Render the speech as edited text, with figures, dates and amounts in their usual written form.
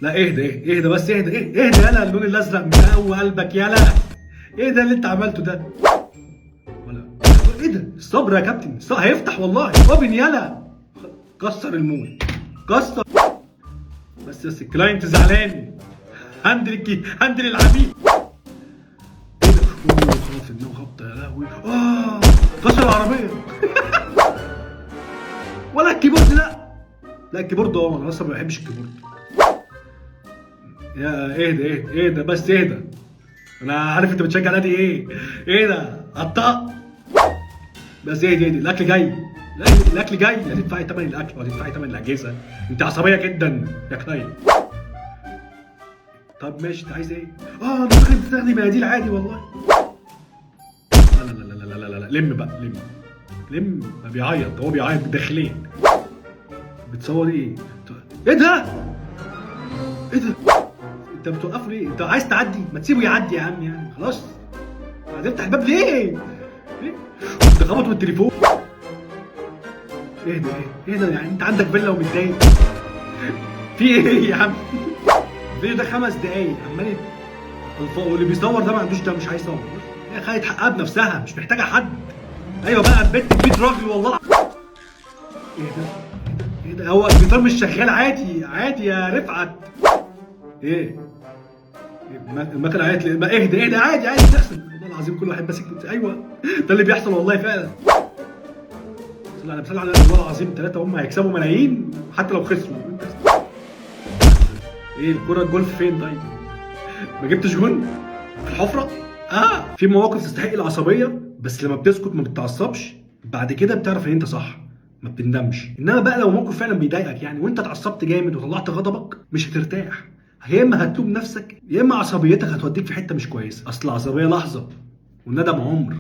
لا اهدى بس اهدى يالا، اللون الازرق مقوي قلبك يالا. ايه ده اللي انت عملته ده؟ ولا ايه ده؟ الصبر يا كابتن، الصبر هيفتح والله. اوبن يالا. كسر المول، كسر. بس الكلاينت زعلان. هندل العميل. ايه ده؟ اوه خلاص النوم خبطه يا لهوي. كسر العربيه. ولا الكيبورد لا الكيبورد انا اصلا ما بحبش الكيبورد. يا اهدى بس اهدى. انا عارف انت بتشجع نادي ايه. ايه ده؟ قطع. بس اهدي الاكل جاي. الاكل جاي. هتدفعي ثمن الاكل وهتدفعي ثمن الاجهزه. انت عصبيه جدا يا كلاين. طب ماشي، انت عايز ايه؟ انا ممكن تستخدم مناديل عادي والله. لا لم بقى لم. ما بيعيط، هو بيعيط داخليا. بتصور ايه؟ ايه ده؟ انت بتوقفه ليه؟ انت عايز تعدي؟ ما تسيبه يعدي يا عم، يعني خلاص. هتفتح الباب ليه؟ انت خبط من التليفون. اهدى يعني انت عندك فيلا ومتضايق؟ في ايه يا عم؟ الفيديو ده 5 دقايق عمال واللي بيصور ده ما عندوش، ده مش عايز يصور. هي خدت حقها بنفسها، مش محتاجه حد. ايوه بقى البت بيت راجل والله. ايه ده؟ هو الجيتار مش شغال عادي يا رفعت. ايه المكنه عيط ليه؟ اهدى عادي بتحصل والله العظيم. كل واحد ماسك. ايوه ده اللي بيحصل والله فعلا. بصلي على والله العظيم 3 هم هيكسبوا ملايين حتى لو خسروا. ايه الكرة الجولف فين طيب؟ ما جبتش جون؟ في الحفرة؟ في مواقف تستحق العصبية، بس لما بتسكت ما بتتعصبش بعد كده بتعرف ان انت صح، ما بتندمش. انما بقى لو موقف فعلا بيضايقك يعني وانت اتعصبت جامد وطلعت غضبك، مش هترتاح. يا اما هتلوم نفسك يا اما عصبيتك هتوديك في حتة مش كويسة. اصل العصبية لحظة والندم عمر.